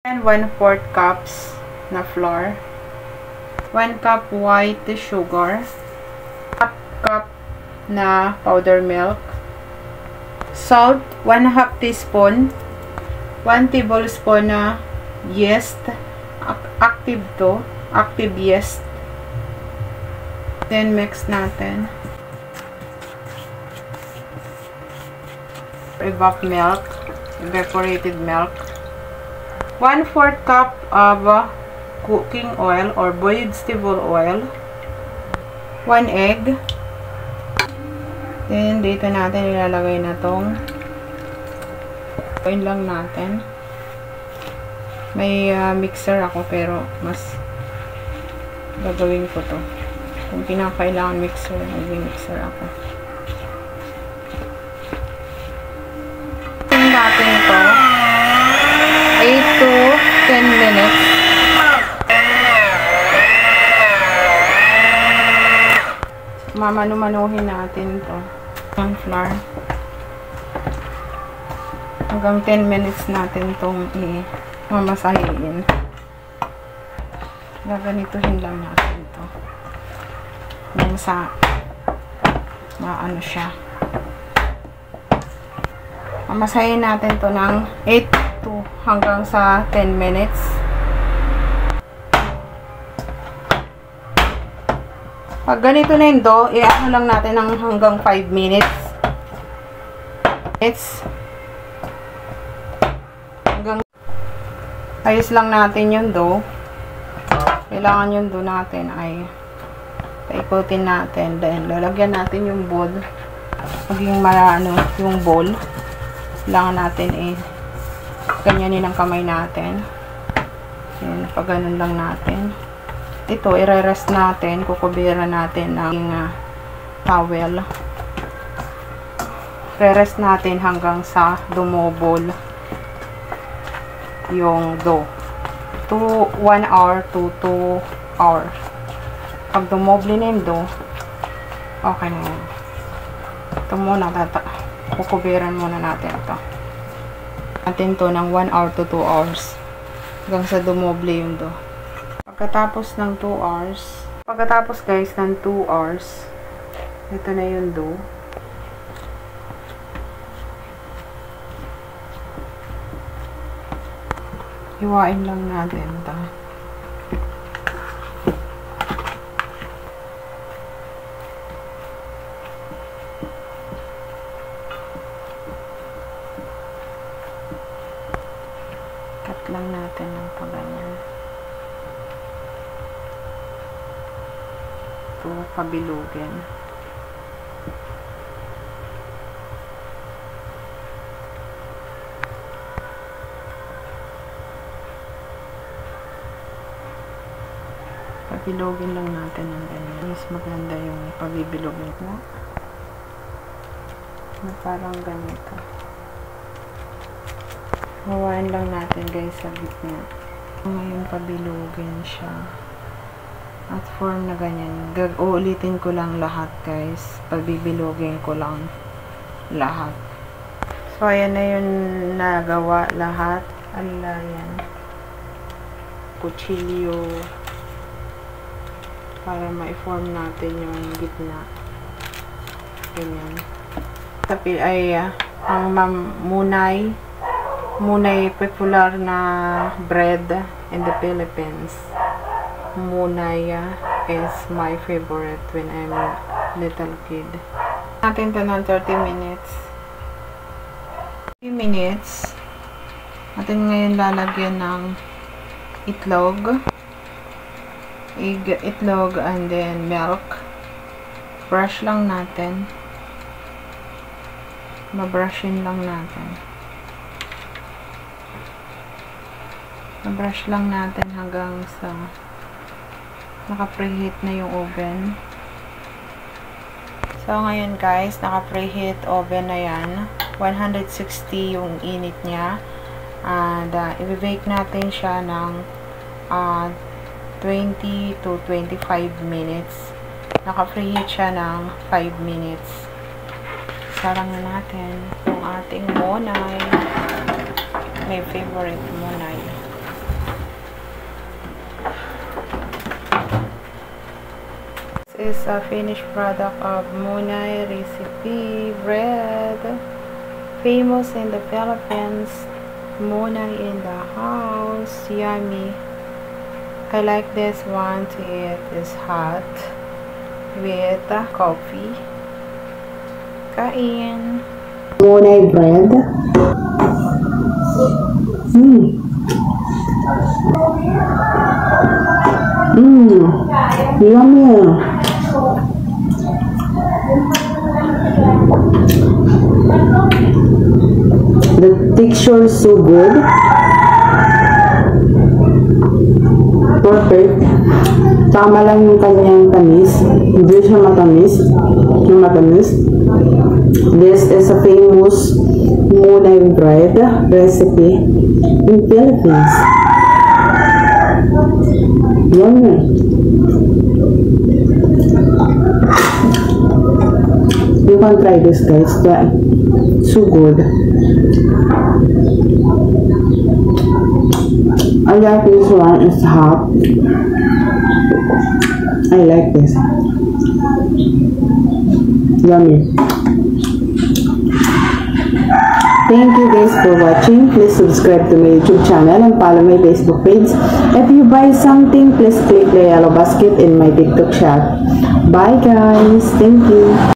And 1/4 cups na flour. 1 cup white sugar. 1/2 cup na powder milk. Salt, 1/2 teaspoon. 1 tablespoon na yeast. Active yeast. Then mix natin. Evaporated milk. 1/4 cup of cooking oil or vegetable oil. 1 egg. Then, dito natin ilalagay na tong oil lang natin. May mixer ako pero mas gagawin ko to. Kung pinakailangan mixer, mag-mixer ako. Tingnan natin ito. 8 to 10 minutes. Mamanu-manuhin natin ito. Ang flour. Hanggang 10 minutes natin itong mamasahin. Gaganituhin lang natin ito. Hanggang sa maano siya. Mamasahin natin ito ng 8 to hanggang sa 10 minutes. Pag ganito na yung dough, i-ano lang natin ng hanggang 5 minutes. Ayos lang natin yung dough. Kailangan yung dough natin ay paikutin natin. Then, lalagyan natin yung bowl. Maging yung bowl. Kailangan natin ganyanin ang kamay natin. Yan, pag ganun lang natin. Ito, i-rest natin. Kukubiran natin ng towel. Re-rest natin hanggang sa dumobol yung dough. 1 hour to 2 hours. Pag dumoble na yung dough, okay na yan. Ito muna, kukubiran muna natin ito. Natin to ng 1 hour to 2 hours. Hanggang sa dumoble yung dough. Pagkatapos ng 2 hours, guys, ng 2 hours, ito na yung dough. Hiwain lang natin ito. Cut lang natin ng paganyan. Ito, pabilugin. Pabilogin lang natin ng ganyan. Mas maganda yung pabibilogin mo. Na parang ganito. Hawain lang natin, guys, sa gitna. Ngayon, pabilogin siya. At form na ganyan. Uulitin ko lang lahat, guys. Pabibilogin ko lang lahat. So, ayan na yung nagawa lahat. Yan. Kutsilyo. Para ma-form natin yung gitna. Ganyan. Tapi ay ang munay popular na bread in the Philippines. Munay is my favorite when I'm little kid. Natin ito ng 30 minutes. 30 minutes. Natin ngayon lalagyan ng itlog. Itlog and then milk. Brush lang natin. Mabrushin lang natin. Mabrush lang natin hanggang sa naka-preheat na yung oven. So, ngayon guys, naka-preheat oven na yan. 160 yung init niya. And, i-bake natin siya ng 20 to 25 minutes. Naka-preheat siya ng 5 minutes. Sarang na natin yung ating monay. My favorite monay. is a finished product of Munay Recipe Bread. Famous in the Philippines. Munay in the house. Yummy. I like this one to eat. It's hot with coffee. Kain. Munay bread. Yummy. The texture is so good. Perfect. Tama lang yung kanyang tamis. Hindi siya matamis. Yung matamis. This is a famous Munay bread recipe in Philippines. Yummy. You can try this, guys. So good. I like this one. It's hot. I like this. Yummy. Thank you guys for watching. Please subscribe to my YouTube channel and follow my Facebook page. If you buy something, please click the yellow basket in my TikTok shop. Bye guys. Thank you.